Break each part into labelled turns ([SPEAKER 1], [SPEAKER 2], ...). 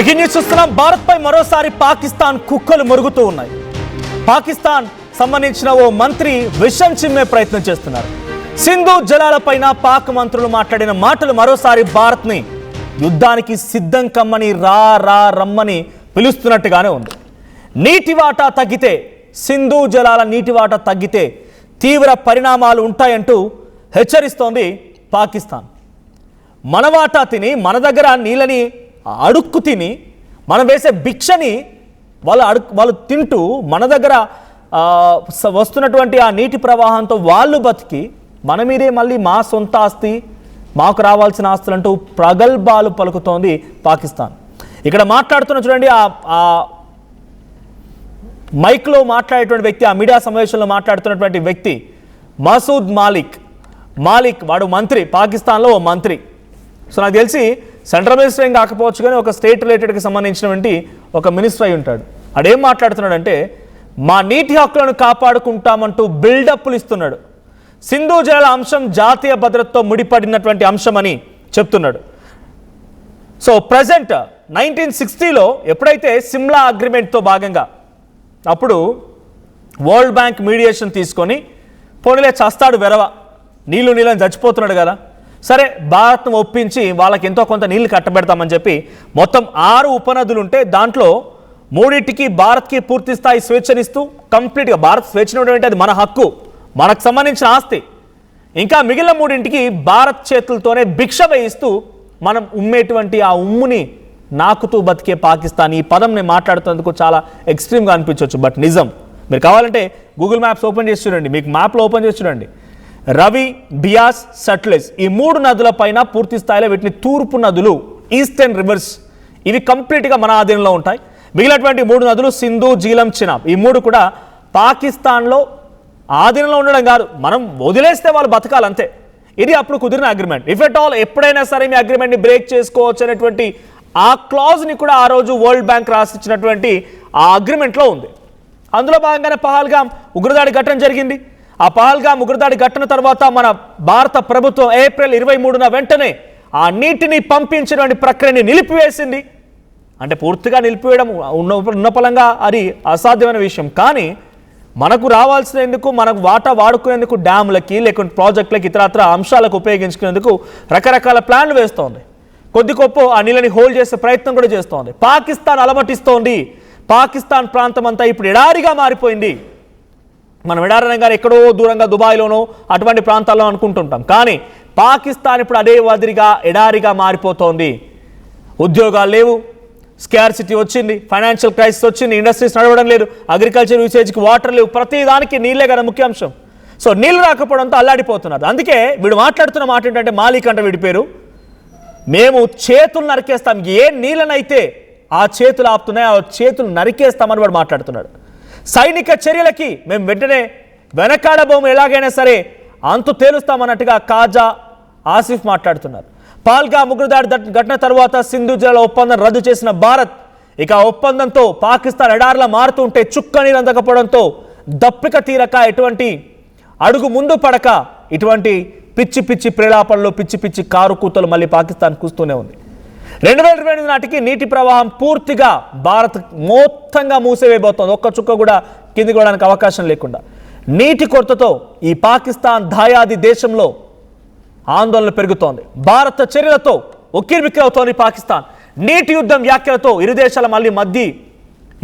[SPEAKER 1] Breaking news చూస్తున్నాం. భారత్ పై మరోసారి పాకిస్తాన్ కుక్కలు మొరుగుతూ ఉన్నాయి. పాకిస్తాన్ సంబంధించిన ఓ మంత్రి విషం చిమ్మే ప్రయత్నం చేస్తున్నారు. సింధు జలాలపైన పాక్ మంత్రులు మాట్లాడిన మాటలు మరోసారి భారత్ ని యుద్ధానికి సిద్ధం కమ్మని రమ్మని పిలుస్తున్నట్టుగానే ఉంది. నీటి వాటా తగ్గితే, సింధు జలాల నీటి వాటా తగ్గితే తీవ్ర పరిణామాలు ఉంటాయంటూ హెచ్చరిస్తోంది పాకిస్తాన్. మన వాటా తిని, మన దగ్గర నీళ్ళని అడుక్కు తిని, మనం వేసే భిక్షని వాళ్ళు తింటూ మన దగ్గర వస్తున్నటువంటి ఆ నీటి ప్రవాహంతో వాళ్ళు బతికి మన మీదే మళ్ళీ మా సొంత ఆస్తి, మాకు రావాల్సిన ఆస్తులంటూ ప్రగల్భాలు పలుకుతోంది పాకిస్తాన్. ఇక్కడ మాట్లాడుతున్న చూడండి, ఆ మైక్లో మాట్లాడేటువంటి వ్యక్తి, ఆ మీడియా సమావేశంలో మాట్లాడుతున్నటువంటి వ్యక్తి మసూద్ మాలిక్ వాడు మంత్రి, పాకిస్తాన్లో ఓ మంత్రి. సో నాకు తెలిసి సెంట్రల్ మినిస్టర్ ఏం కాకపోవచ్చు, కానీ ఒక స్టేట్ రిలేటెడ్కి సంబంధించినటువంటి ఒక మినిస్టర్ అయి ఉంటాడు. అడేం మాట్లాడుతున్నాడంటే, మా నీటి హక్కులను కాపాడుకుంటామంటూ బిల్డప్లు ఇస్తున్నాడు. సింధు జలాల అంశం జాతీయ భద్రతతో ముడిపడినటువంటి అంశం అని చెప్తున్నాడు. సో ప్రజెంట్ 1960లో ఎప్పుడైతే సిమ్లా అగ్రిమెంట్తో భాగంగా అప్పుడు వరల్డ్ బ్యాంక్ మీడియేషన్ తీసుకొని, పోనీలే చస్తాడు వెరవ, నీళ్ళని చచ్చిపోతున్నాడు కదా, సరే భారత్ను ఒప్పించి వాళ్ళకి ఎంతో కొంత నీళ్లు కట్టబెడతామని చెప్పి మొత్తం 6 ఉపనదులు ఉంటే దాంట్లో 3టికి భారత్కి పూర్తి స్థాయి స్వేచ్ఛనిస్తూ, కంప్లీట్గా భారత్ స్వేచ్ఛనివ్వడం అది మన హక్కు, మనకు సంబంధించిన ఆస్తి. ఇంకా మిగిలిన 3టికి భారత్ చేతులతోనే భిక్ష వేయిస్తూ మనం ఉమ్మేటువంటి ఆ ఉమ్ముని నాకుతూ బతికే పాకిస్తాన్. ఈ పదం నేను మాట్లాడుతున్నందుకు చాలా ఎక్స్ట్రీమ్గా అనిపించవచ్చు, బట్ నిజం. మీరు కావాలంటే గూగుల్ మ్యాప్స్ ఓపెన్ చేసి చూడండి, మీకు మ్యాప్లో ఓపెన్ చేసి చూడండి. రవి, బియాస్, సట్లెజ్, ఈ 3 నదుల పైన పూర్తి స్థాయిలో వీటిని తూర్పు నదులు, ఈస్టర్న్ రివర్స్, ఇవి కంప్లీట్గా మన ఆధీనంలో ఉంటాయి. మిగిలినటువంటి 3 నదులు సింధు, జీలం, చినాబ్, ఈ 3 కూడా పాకిస్తాన్లో ఆధీనంలో ఉండడం కాదు, మనం వదిలేస్తే వాళ్ళు బతకాలంతే. ఇది అప్పుడు కుదిరిన అగ్రిమెంట్. ఇఫ్ ఎట్ ఆల్ ఎప్పుడైనా సరే మీ అగ్రిమెంట్ని బ్రేక్ చేసుకోవచ్చు అనేటువంటి ఆ క్లాజ్ని కూడా ఆ రోజు వరల్డ్ బ్యాంక్ రాసిచ్చినటువంటి ఆ అగ్రిమెంట్లో ఉంది. అందులో భాగంగానే పహల్గామ్ ఉగ్రదాడి ఘటన జరిగింది. ఆ పహల్గామ్ ఉగ్రదాడి ఘటన తర్వాత మన భారత ప్రభుత్వం ఏప్రిల్ 23న వెంటనే ఆ నీటిని పంపించినటువంటి ప్రక్రియని నిలిపివేసింది. అంటే పూర్తిగా నిలిపివేయడం ఉన్నపలంగా అది అసాధ్యమైన విషయం. కానీ మనకు రావాల్సినందుకు, మనకు వాటా వాడుకునేందుకు డ్యాములకి, లేకుంటే ప్రాజెక్టులకి, ఇతరత్ర అంశాలకు ఉపయోగించుకునేందుకు రకరకాల ప్లాన్లు వేస్తోంది. కొద్ది గొప్ప ఆ నీళ్ళని హోల్డ్ చేసే ప్రయత్నం కూడా చేస్తోంది. పాకిస్తాన్ అలమటిస్తోంది. పాకిస్తాన్ ప్రాంతం అంతా ఇప్పుడు ఎడారిగా మారిపోయింది. మనం ఎడారనగానే ఎక్కడో దూరంగా దుబాయ్లోనో అటువంటి ప్రాంతాల్లో అనుకుంటుంటాం, కానీ పాకిస్తాన్ ఇప్పుడు అదే వదిరిగా ఎడారిగా మారిపోతోంది. ఉద్యోగాలు లేవు, స్కార్సిటీ వచ్చింది, ఫైనాన్షియల్ క్రైసిస్ వచ్చింది, ఇండస్ట్రీస్ నడవడం లేదు, అగ్రికల్చర్ యూసేజ్కి వాటర్ లేవు, ప్రతి దానికి నీళ్ళే కదా ముఖ్య అంశం. సో నీళ్ళు రాకపోవడంతో అల్లాడిపోతున్నారు. అందుకే వీడు మాట్లాడుతున్న మాట ఏంటంటే, మాలిక్ అంటే వీడి పేరు, మేము చేతులు నరికేస్తాం, ఏ నీళ్ళనైతే ఆ చేతులు ఆపుతున్నాయి ఆ చేతులు నరికేస్తామని వాడు మాట్లాడుతున్నాడు. సైనిక చర్యలకి మేము వెంటనే వెనకాడబోము, ఎలాగైనా సరే అంతు తేలుస్తామన్నట్టుగా కాజా ఆసిఫ్ మాట్లాడుతున్నారు. పహల్గామ్ ఉగ్రదాడి ఘటన తర్వాత సింధు జలాల ఒప్పందం రద్దు చేసిన భారత్ ఇక ఒప్పందంతో పాకిస్తాన్ ఎడారిలా మారుతుంటే చుక్క నీరు అందకపోవడంతో దప్పిక తీరక, ఎటువంటి అడుగు ముందు పడక, ఇటువంటి పిచ్చి పిచ్చి ప్రేలాపనలు, పిచ్చి పిచ్చి కారు కూతలు మళ్ళీ పాకిస్తాన్ కూస్తూనే ఉంది. 2028 నాటికి నీటి ప్రవాహం పూర్తిగా భారత్ మొత్తంగా మూసివేయబోతోంది. ఒక్క చుక్క కూడా కిందికి పోవడానికి అవకాశం లేకుండా. నీటి కొరతతో ఈ పాకిస్తాన్ దాయాది దేశంలో ఆందోళన పెరుగుతోంది. భారత చర్యలతో ఉక్కిరిబిక్కిరవుతోంది పాకిస్తాన్. నీటి యుద్ధం వ్యాఖ్యలతో ఇరు దేశాల మధ్య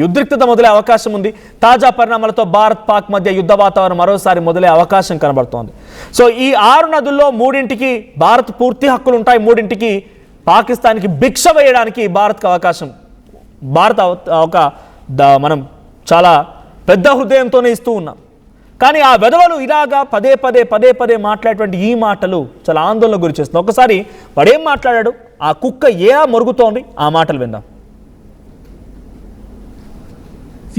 [SPEAKER 1] ఉద్రిక్తత మొదలే అవకాశం ఉంది. తాజా పరిణామాలతో భారత్ పాక్ మధ్య యుద్ధ వాతావరణం మరోసారి మొదలే అవకాశం కనబడుతోంది. సో ఈ 6 నదుల్లో 3టికి భారత్ పూర్తి హక్కులు ఉంటాయి, 3టికి పాకిస్తాన్కి భిక్ష వేయడానికి భారత్కి అవకాశం. మనం చాలా పెద్ద హృదయంతోనే ఇస్తూ ఉన్నాం. కానీ ఆ వెధవలు ఇలాగా పదే పదే మాట్లాడేటువంటి ఈ మాటలు చాలా ఆందోళన గురి చేస్తుంది. ఒకసారి వాడేం మాట్లాడాడు, ఆ కుక్క ఏ మొరుగుతోంది, ఆ మాటలు విందాం.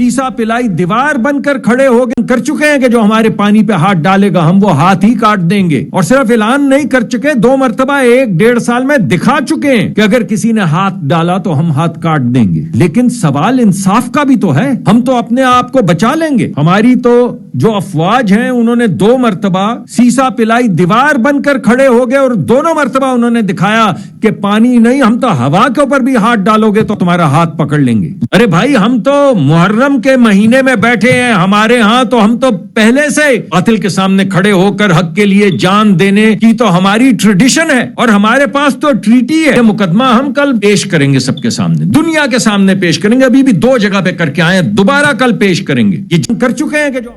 [SPEAKER 2] सीसा पिलाई दीवार बनकर खड़े हो गए, कर चुके हैं कि जो हमारे पानी पे हाथ डालेगा हम वो हाथ ही काट देंगे। और सिर्फ ऐलान नहीं कर चुके, 2 मरतबा 1-1.5 साल में दिखा चुके हैं कि अगर किसी ने हाथ डाला तो हम हाथ काट देंगे। लेकिन सवाल इंसाफ का भी तो है, हम तो अपने आप को बचा लेंगे। हमारी तो जो अफवाज हैं उन्होंने 2 मरतबा सीसा पिलाई दीवार बनकर खड़े हो गए और दोनों मरतबा उन्होंने दिखाया कि पानी नहीं, हम तो हवा के ऊपर भी हाथ डालोगे तो तुम्हारा हाथ पकड़ लेंगे। अरे भाई, हम तो मुहर्रम के महीने में बैठे हैं, हमारे यहाँ तो हम तो पहले से कातिल के सामने खड़े होकर हक के लिए जान देने की तो हमारी ट्रेडिशन है और हमारे पास तो ट्रीटी है। मुकदमा हम कल पेश करेंगे, सबके सामने, दुनिया के सामने पेश करेंगे। अभी भी 2 जगह पे करके आए, दोबारा कल पेश करेंगे। ये कर चुके हैं कि जो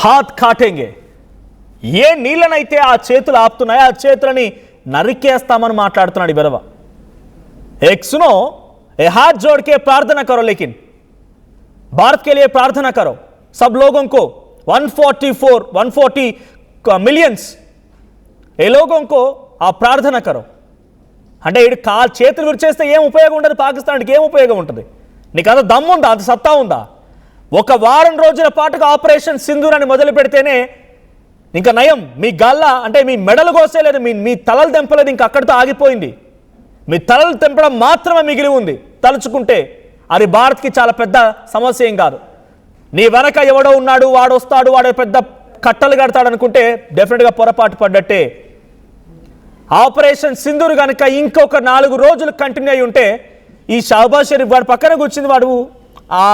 [SPEAKER 1] హాత్ కాటేంగే ఏ నీళ్ళనైతే ఆ చేతులు ఆపుతున్నాయో ఆ చేతులని నరికేస్తామని మాట్లాడుతున్నాడు ఈ బెదవ। एक सुनो, ए हाथ जोड़ के प्रार्थना करो, लेकिन भारत के लिए प्रार्थना करो, सब लोगों को 140 मिलियंस ఏ लोगों को ఆ ప్రార్థన కరో అంటే ఇడు చేతులు విరిచేస్తే ఏం ఉపయోగం ఉండదు, పాకిస్తాన్కి ఏం ఉపయోగం ఉంటుంది? నీకు అంత దమ్ము ఉందా, అంత సత్తా ఉందా? ఒక వారం రోజుల పాటుగా ఆపరేషన్ సింధూర్ అని మొదలు పెడితేనే ఇంకా నయం, మీ గల్ల అంటే మీ మెడలు కోసేలేదు, మీ తలలు తెంపలేదు, ఇంకా అక్కడితో ఆగిపోయింది। మీ తలలు తెంపడం మాత్రమే మిగిలి ఉంది। తలుచుకుంటే అది భారత్కి చాలా పెద్ద సమస్య ఏం కాదు। నీ వెనక ఎవడో ఉన్నాడు, వాడు వస్తాడు, వాడు పెద్ద కట్టలు కడతాడు అనుకుంటే డెఫినెట్గా పొరపాటు పడ్డట్టే। ఆపరేషన్ సింధూర్ కనుక ఇంకొక 4 రోజులు కంటిన్యూ అయి ఉంటే ఈ షహబాజ్ షరీఫ్ వాడు పక్కన కూర్చుంది, వాడు ఆ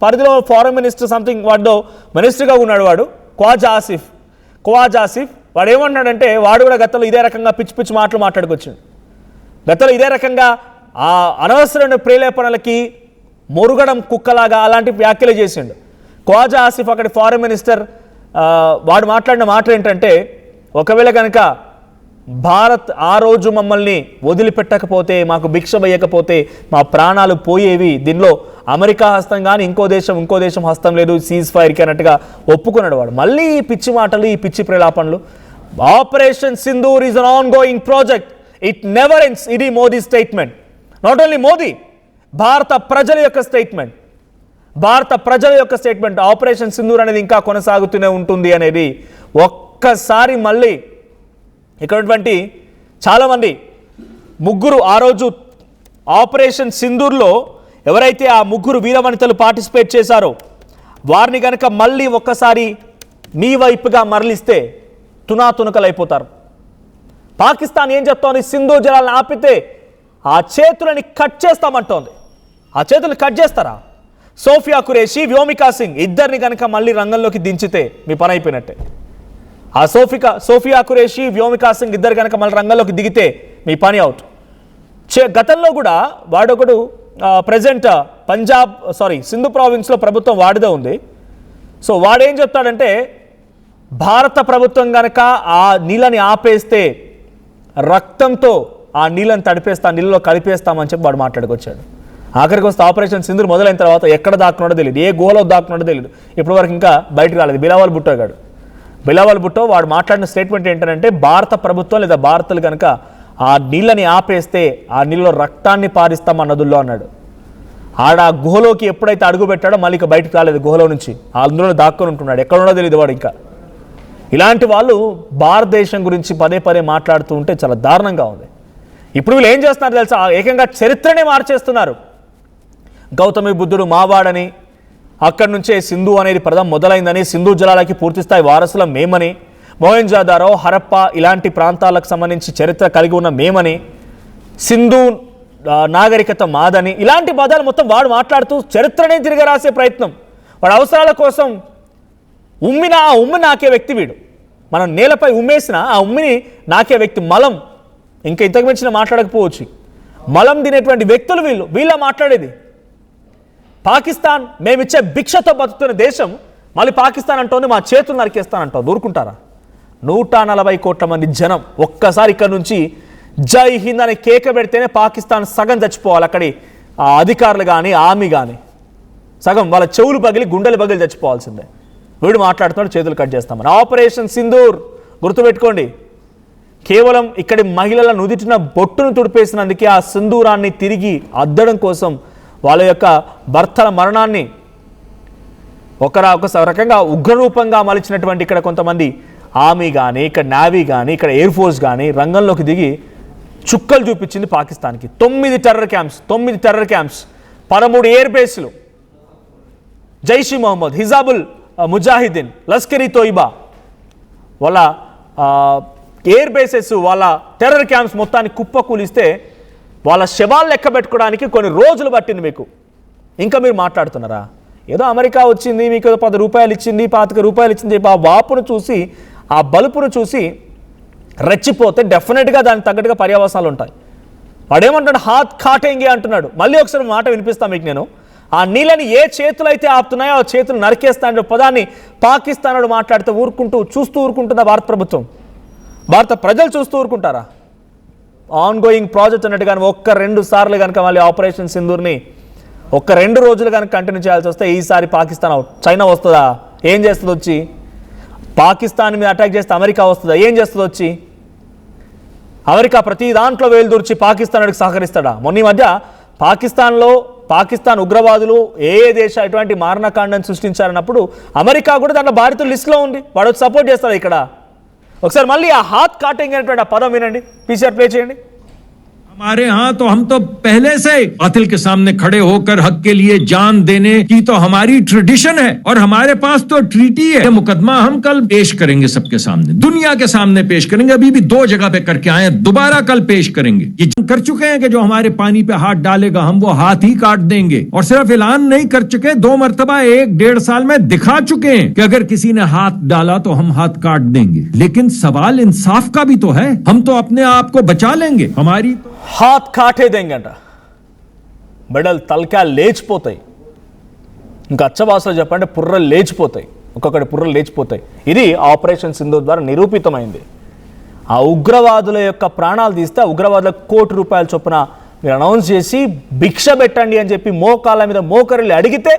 [SPEAKER 1] పరిధిలో ఫారెన్ మినిస్టర్ సంథింగ్ వాడు మినిస్టర్గా ఉన్నాడు, వాడు ఖ్వాజా ఆసిఫ్ వాడు ఏమన్నాడంటే, వాడు కూడా గతంలో ఇదే రకంగా పిచ్చి పిచ్చి మాటలు మాట్లాడుకొచ్చాడు। గతంలో ఇదే రకంగా ఆ అనవసరమైన ప్రేరేపణలకి మొరుగడం కుక్కలాగా అలాంటి వ్యాఖ్యలు చేసిండు ఖ్వాజా ఆసిఫ్, అక్కడి ఫారెన్ మినిస్టర్। వాడు మాట్లాడిన మాట ఏంటంటే, ఒకవేళ కనుక భారత్ ఆ రోజు మమ్మల్ని వదిలిపెట్టకపోతే, మాకు భిక్ష వేయకపోతే మా ప్రాణాలు పోయేవి, దీనిలో అమెరికా హస్తం కానీ ఇంకో దేశం హస్తం లేదు సీజ్ ఫైర్కి అన్నట్టుగా ఒప్పుకున్నాడు వాడు। మళ్ళీ ఈ పిచ్చి మాటలు, ఈ పిచ్చి ప్రలాపనలు। Operation Sindoor is an ongoing project, it never ends. ఇది Modi statement, not only Modi, భారత ప్రజల యొక్క స్టేట్మెంట్। ఆపరేషన్ సింధూర్ అనేది ఇంకా కొనసాగుతూనే ఉంటుంది అనేది ఒక్కసారి మళ్ళీ ఇక్కడ చాలామంది ముగ్గురు ఆ రోజు ఆపరేషన్ సింధూర్లో ఎవరైతే ఆ ముగ్గురు వీరవనితలు పార్టిసిపేట్ చేశారో వారిని కనుక మళ్ళీ ఒక్కసారి మీ వైపుగా మరలిస్తే తునాతునకలైపోతారు। పాకిస్తాన్ ఏం చెప్తోంది, సింధు జలాలను ఆపితే ఆ చేతులని కట్ చేస్తామంటోంది। ఆ చేతులు కట్ చేస్తారా? సోఫియా ఖురేషీ, వ్యోమికా సింగ్ ఇద్దరిని కనుక మళ్ళీ రంగంలోకి దించితే మీ పని అయిపోయినట్టే। ఆ సోఫియా ఖురేషీ, వ్యోమికా సింగ్ ఇద్దరు కనుక మళ్ళీ రంగంలోకి దిగితే మీ పని అవుట్। గతంలో కూడా వాడొకడు ప్రజెంట్ సింధు ప్రావిన్స్లో ప్రభుత్వం వాడిదే ఉంది। సో వాడేం చెప్తాడంటే, భారత ప్రభుత్వం కనుక ఆ నీళ్ళని ఆపేస్తే రక్తంతో ఆ నీళ్ళని నీళ్ళలో కలిపేస్తామని చెప్పి వాడు మాట్లాడుకొచ్చాడు। ఆఖరికి వస్తే ఆపరేషన్ సింధూర్ మొదలైన తర్వాత ఎక్కడ దాక్కున్నాడో తెలియదు, ఏ గోలో దాక్కున్నాడో తెలియదు, ఇప్పటి వరకు ఇంకా బయటకు రాలేదు। బిలావల్ భుట్టో వాడు మాట్లాడిన స్టేట్మెంట్ ఏంటంటే, భారత ప్రభుత్వం లేదా భారతలు కనుక ఆ నీళ్ళని ఆపేస్తే ఆ నీళ్ళలో రక్తాన్ని పారిస్తాం నదుల్లో అన్నాడు। ఆడ ఆ గుహలోకి ఎప్పుడైతే అడుగు పెట్టాడో మళ్ళీ ఇక బయటకు రాలేదు, గుహలో నుంచి అందులో దాక్కుని ఉంటున్నాడు, ఎక్కడున్నో తెలియదు వాడు ఇంకా। ఇలాంటి వాళ్ళు భారతదేశం గురించి పదే మాట్లాడుతూ ఉంటే చాలా దారుణంగా ఉంది। ఇప్పుడు వీళ్ళు ఏం చేస్తున్నారు తెలుసా, ఏకంగా చరిత్రనే మార్చేస్తున్నారు। గౌతమి బుద్ధుడు మావాడని, అక్కడి నుంచే సింధు అనేది పదం మొదలైందని, సింధు జలాలకి పూర్తిస్థాయి వారసులం మేమని, మొహెంజోదారో, హరప్ప ఇలాంటి ప్రాంతాలకు సంబంధించి చరిత్ర కలిగి ఉన్న మేమని, సింధు నాగరికత మాదని, ఇలాంటి పదాలు మొత్తం వాడు మాట్లాడుతూ చరిత్రనే తిరిగి రాసే ప్రయత్నం। వాడు అవసరాల కోసం ఉమ్మిన ఆ ఉమ్మి నాకే వ్యక్తి వీడు, మనం నేలపై ఉమ్మేసిన ఆ ఉమ్మిని నాకే వ్యక్తి, మలం ఇంకా ఇంతకు మించిన మాట్లాడకపోవచ్చు, మలం తినేటువంటి వ్యక్తులు వీళ్ళ మాట్లాడేది। పాకిస్తాన్ మేమిచ్చే భిక్షతో బతుకుతున్న దేశం మళ్ళీ పాకిస్తాన్ అంటోంది మా చేతులు నరికేస్తానంటావు, దూరుకుంటారా? 140 కోట్ల మంది జనం ఒక్కసారి ఇక్కడ నుంచి జై హింద్ అని కేక పెడితేనే పాకిస్తాన్ సగం చచ్చిపోవాలి, అక్కడి అధికారులు కానీ ఆర్మీ కానీ సగం వాళ్ళ చెవులు పగిలి గుండెలు పగిలి చచ్చిపోవాల్సిందే। వీడు మాట్లాడుతున్నాడు చేతులు కట్ చేస్తామని। ఆపరేషన్ సింధూర్ గుర్తుపెట్టుకోండి, కేవలం ఇక్కడి మహిళల నుదిటిన బొట్టును తుడిపేసినందుకే ఆ సింధూరాన్ని తిరిగి అద్దడం కోసం, వాళ్ళ యొక్క భర్తల మరణాన్ని ఒక రకంగా ఉగ్రరూపంగా మలిచినటువంటి ఇక్కడ కొంతమంది ఆర్మీ కానీ, ఇక్కడ నేవీ కానీ, ఇక్కడ ఎయిర్ ఫోర్స్ కానీ రంగంలోకి దిగి చుక్కలు చూపించింది పాకిస్తాన్కి. 9 టెర్రర్ క్యాంప్స్, 13 ఎయిర్ బేస్లు, జైష్ మొహమ్మద్, హిజాబుల్ ముజాహిదీన్, లష్కర్ ఈ తోయిబా వాళ్ళ ఎయిర్ బేసెస్, వాళ్ళ టెర్రర్ క్యాంప్స్ మొత్తాన్ని కుప్పకూలిస్తే వాళ్ళ శవాలు లెక్క పెట్టుకోవడానికి కొన్ని రోజులు పట్టింది మీకు. ఇంకా మీరు మాట్లాడుతున్నారా? ఏదో అమెరికా వచ్చింది, మీకు ఏదో 10 రూపాయలు ఇచ్చింది, 25 రూపాయలు ఇచ్చింది, ఆ వాపును చూసి, ఆ బలుపును చూసి రెచ్చిపోతే డెఫినెట్గా దానికి తగ్గట్టుగా పర్యవసానాలు ఉంటాయి. వాడేమంటాడు? హాత్ కాటేంగే అంటున్నాడు. మళ్ళీ ఒకసారి మాట వినిపిస్తాను మీకు నేను. ఆ నీళ్ళని ఏ చేతులు అయితే ఆపుతున్నాయో ఆ చేతులు నరికేస్తానో పదాన్ని పాకిస్తాన్ వాడు మాట్లాడితే చూస్తూ ఊరుకుంటుందా భారత ప్రభుత్వం? భారత ప్రజలు చూస్తూ ఊరుకుంటారా? ఆన్గోయింగ్ ప్రాజెక్ట్ అన్నట్టుగానే 1-2 సార్లు కనుక మళ్ళీ ఆపరేషన్ సింధూర్ని 1-2 రోజులు కనుక కంటిన్యూ చేయాల్సి వస్తే ఈసారి పాకిస్తాన్ అవుట్. చైనా వస్తుందా? ఏం చేస్తుంది వచ్చి? పాకిస్తాన్ మీద అటాక్ చేస్తే అమెరికా వస్తుందా? ఏం చేస్తుంది వచ్చి? అమెరికా ప్రతి దాంట్లో వేలు దూర్చి పాకిస్తాన్కి సహకరిస్తాడా? మొన్న ఈ మధ్య పాకిస్తాన్ ఉగ్రవాదులు ఏ దేశ ఎటువంటి మారణకాండను సృష్టించారన్నప్పుడు అమెరికా కూడా దాంట్లో బాధితుల లిస్టులో ఉంది. వాడు సపోర్ట్ చేస్తాడు ఇక్కడ. ఒకసారి మళ్ళీ ఆ హాత్ కాటింగ్ అనేటువంటి ఆ పదం వినండి, పీసీఆర్ ప్లే చేయండి.
[SPEAKER 2] हमारे यहाँ तो हम तो पहले से कातिल के सामने खड़े होकर हक के लिए जान देने की तो हमारी ट्रेडिशन है और हमारे पास तो ट्रीटी है। मुकदमा हम कल पेश करेंगे, सबके सामने, दुनिया के सामने पेश करेंगे। अभी भी 2 जगह पे करके आए हैं, दोबारा कल पेश करेंगे। ये कर चुके हैं कि जो हमारे पानी पे हाथ डालेगा हम वो हाथ ही काट देंगे। और सिर्फ ऐलान नहीं कर चुके, 2 मरतबा 1-1.5 साल में दिखा चुके हैं कि अगर किसी ने हाथ डाला तो हम हाथ काट देंगे। लेकिन सवाल इंसाफ का भी तो है। हम तो अपने आप को बचा लेंगे, हमारी
[SPEAKER 1] హాత్ కాటేదేంగంట. బిడ్డలు తలకాయలు లేచిపోతాయి. ఇంకా అచ్చభాషలో చెప్పంటే పుర్రలు లేచిపోతాయి, ఒక్కొక్కటి పుర్రలు లేచిపోతాయి. ఇది ఆపరేషన్ సింధూర్ ద్వారా నిరూపితమైంది. ఆ ఉగ్రవాదుల యొక్క ప్రాణాలు తీస్తే ఆ ఉగ్రవాదులకు ₹1 కోటి చొప్పున మీరు అనౌన్స్ చేసి భిక్ష పెట్టండి అని చెప్పి మోకాళ్ళ మీద మోకరిల్లి అడిగితే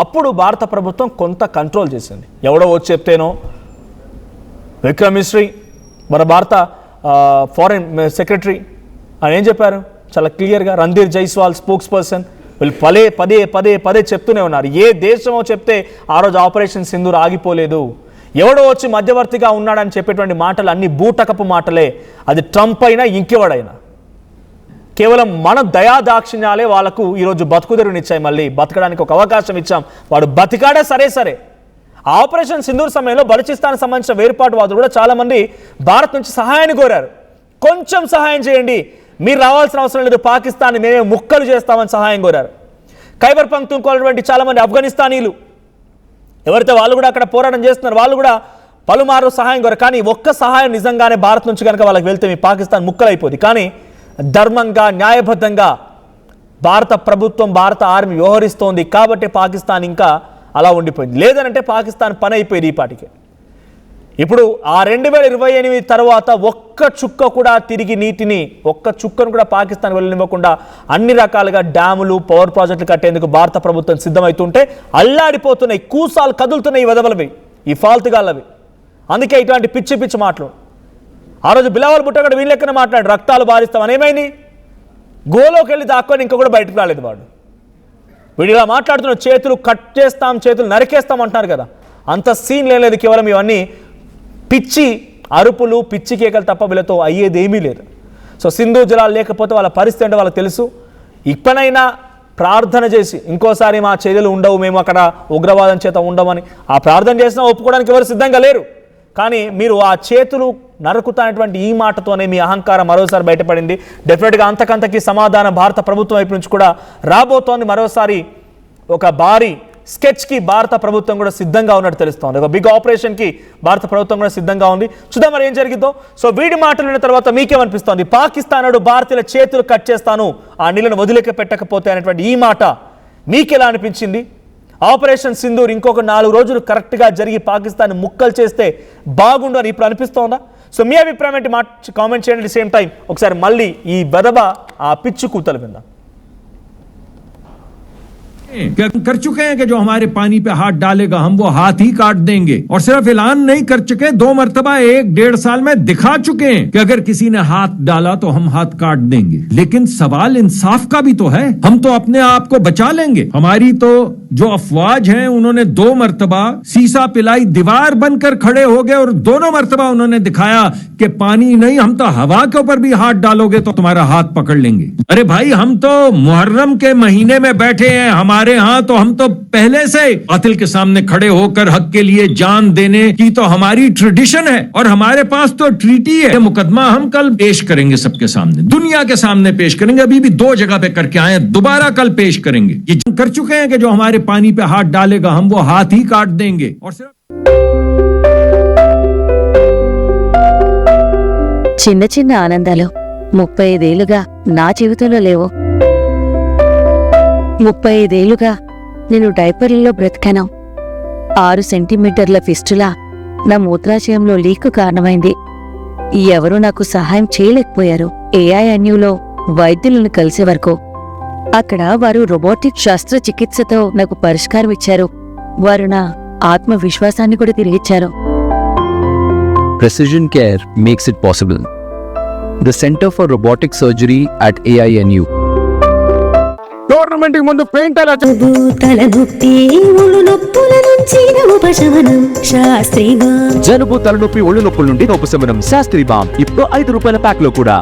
[SPEAKER 1] అప్పుడు భారత ప్రభుత్వం కొంత కంట్రోల్ చేసింది. ఎవడో వచ్చి చెప్తేనో విక్రమ్ మిశ్రీ మన భారత ఫారెన్ సెక్రటరీ ఆయన ఏం చెప్పారు? చాలా క్లియర్గా రణ్ధీర్ జైస్వాల్ స్పోక్స్ పర్సన్ వీళ్ళు పదే చెప్తూనే ఉన్నారు. ఏ దేశమో చెప్తే ఆ రోజు ఆపరేషన్ సింధూర్ ఆగిపోలేదు. ఎవడో వచ్చి మధ్యవర్తిగా ఉన్నాడని చెప్పేటువంటి మాటలు అన్ని బూటకపు మాటలే. అది ట్రంప్ అయినా ఇంకెవడైనా కేవలం మన దయాదాక్షిణ్యాలే వాళ్ళకు ఈరోజు బతుకుదెరునిచ్చాయి. మళ్ళీ బతకడానికి ఒక అవకాశం ఇచ్చాం. వాడు బతికాడే సరే. ఆపరేషన్ సింధూర్ సమయంలో బలూచిస్తాన్ సంబంధించిన వేర్పాటువాదులు కూడా చాలామంది భారత్ నుంచి సహాయాన్ని కోరారు. కొంచెం సహాయం చేయండి, మీరు రావాల్సిన అవసరం లేదు, పాకిస్తాన్ మేమే ముక్కలు చేస్తామని సహాయం కోరారు. ఖైబర్ పంక్తుంకోవాలటువంటి చాలామంది ఆఫ్ఘనిస్తానీలు ఎవరైతే వాళ్ళు కూడా అక్కడ పోరాటం చేస్తున్నారు, వాళ్ళు కూడా పలుమారు సహాయం కోరారు. కానీ ఒక్క సహాయం నిజంగానే భారత్ నుంచి కనుక వాళ్ళకి వెళ్తే మీ పాకిస్తాన్ ముక్కలైపోతుంది. కానీ ధర్మంగా, న్యాయబద్ధంగా భారత ప్రభుత్వం, భారత ఆర్మీ వ్యవహరిస్తోంది కాబట్టి పాకిస్తాన్ ఇంకా అలా ఉండిపోయింది. లేదనంటే పాకిస్తాన్ పని అయిపోయింది ఈ పాటికి. ఇప్పుడు ఆ 2028 తర్వాత ఒక్క చుక్క కూడా తిరిగి నీటిని, ఒక్క చుక్కను కూడా పాకిస్తాన్ వెళ్ళనివ్వకుండా అన్ని రకాలుగా డ్యాములు, పవర్ ప్రాజెక్టులు కట్టేందుకు భారత ప్రభుత్వం సిద్ధమవుతుంటే అల్లాడిపోతున్నాయి, కూసాలు కదులుతున్నాయి ఈ వదవలవి, ఈ ఫాల్తుగాళ్ళవి. అందుకే ఇటువంటి పిచ్చి మాటలు. ఆ రోజు బిలావల్ భుట్టో కూడా వీళ్ళ లెక్కన మాట్లాడు, రక్తాలు బారిస్తామని. ఏమైంది? గోలోకి వెళ్ళి దాక్కొని ఇంకా కూడా బయటకు రాలేదు వాడు. వీడు ఇలా మాట్లాడుతున్న చేతులు కట్ చేస్తాం, చేతులు నరికేస్తాం అంటున్నారు కదా. అంత సీన్ లేదు. కేవలం ఇవన్నీ పిచ్చి అరుపులు, పిచ్చి కేకలు తప్ప వీళ్ళతో అయ్యేది ఏమీ లేదు. సో సింధు జలాలు లేకపోతే వాళ్ళ పరిస్థితి అంటే వాళ్ళకి తెలుసు. ఇప్పటినైనా ప్రార్థన చేసి ఇంకోసారి మా చర్యలు ఉండవు, మేము అక్కడ ఉగ్రవాదం చేత ఉండమని ఆ ప్రార్థన చేసినా ఒప్పుకోవడానికి ఎవరు సిద్ధంగా లేరు. కానీ మీరు ఆ చేతులు నరుకుతానటువంటి ఈ మాటతోనే మీ అహంకారం మరోసారి బయటపడింది. డెఫినెట్గా అంతకంతకి సమాధానం భారత ప్రభుత్వం వైపు నుంచి కూడా రాబోతోంది. మరోసారి ఒక భారీ స్కెచ్కి భారత ప్రభుత్వం కూడా సిద్ధంగా ఉన్నట్టు తెలుస్తోంది. ఒక బిగ్ ఆపరేషన్కి భారత ప్రభుత్వం కూడా సిద్ధంగా ఉంది. చూద్దాం మరి ఏం జరిగిందో. సో వీడి మాటలు విన్న తర్వాత మీకేమనిపిస్తోంది? పాకిస్తాన్ భారతీయుల చేతులు కట్ చేస్తాను, ఆ నీళ్ళను వదిలేక పెట్టకపోతే అనేటువంటి ఈ మాట మీకెలా అనిపించింది? ఆపరేషన్ సింధూర్ ఇంకొక 4 రోజులు కరెక్ట్గా జరిగి పాకిస్తాన్ ముక్కలు చేస్తే బాగుండు అని ఇప్పుడు అనిపిస్తోందా? సో మీ అభిప్రాయం ఏంటి? కామెంట్ చేయండి. సేమ్ టైం ఒకసారి మళ్ళీ ఈ బెదబ ఆ పిచ్చి కూతలు విందాం.
[SPEAKER 2] कर चुके हैं कि जो हमारे पानी पे हाथ डालेगा हम वो हाथ ही काट देंगे। और सिर्फ ऐलान नहीं कर चुके, 2 मरतबा 1-1.5 साल में दिखा चुके हैं कि अगर किसी ने हाथ डाला तो हम हाथ काट देंगे। लेकिन सवाल इंसाफ का भी तो है। हम तो अपने आप को बचा लेंगे, हमारी तो जो अफवाज हैं उन्होंने 2 मर्तबा सीसा पिलाई दीवार बनकर खड़े हो गए और दोनों मर्तबा उन्होंने दिखाया कि पानी नहीं, हम तो हवा के ऊपर भी हाथ डालोगे तो तुम्हारा हाथ पकड़ लेंगे। अरे भाई, हम तो मुहर्रम के महीने में बैठे हैं, हमारे यहाँ तो हम तो पहले से बातिल के सामने खड़े होकर हक के लिए जान देने की तो हमारी ट्रेडिशन है और हमारे पास तो ट्रीटी है। मुकदमा हम कल पेश करेंगे सबके सामने, दुनिया के सामने पेश करेंगे। अभी भी 2 जगह पे करके आए हैं, दोबारा कल पेश करेंगे। ये कर चुके हैं कि जो हमारे पानी पे हाथ डालेगा हम वो हाथ ही काट देंगे। और सिर्फ
[SPEAKER 3] చిన్న చిన్న ఆనందాలు 35 ఏళ్లుగా నా జీవితంలో లేవు. 35 ఏళ్లుగా నేను డైపర్లలో బ్రతికాను. 6 సెంటీమీటర్ల ఫిస్టులా నా మూత్రాశయంలో లీకు కారణమైంది. ఎవరూ నాకు సహాయం చేయలేకపోయారు. ఏఐఎన్యూలో వైద్యులను కలిసే వరకు అక్కడ వారు రోబోటిక్ శస్త్రచికిత్సతో నాకు పరిష్కారం ఇచ్చారు. వారు నా ఆత్మవిశ్వాసాన్ని కూడా తిరిగిచ్చారు.
[SPEAKER 4] Precision Care makes it possible. The Center for Robotic Surgery at AINU.
[SPEAKER 5] Tournament ముందు పెయింట్ అలా
[SPEAKER 6] తలనొప్పి ఒళ్ళు నొప్పుల నుంచి ఉపశమనం శాస్త్రీగా.
[SPEAKER 5] జలుబు తలనొప్పి ఒళ్ళు నొప్పుల నుండి ఉపశమనం శాస్త్రీ బామ్ ఇప్పుడు 5 రూపాయల ప్యాక్ లో కూడా.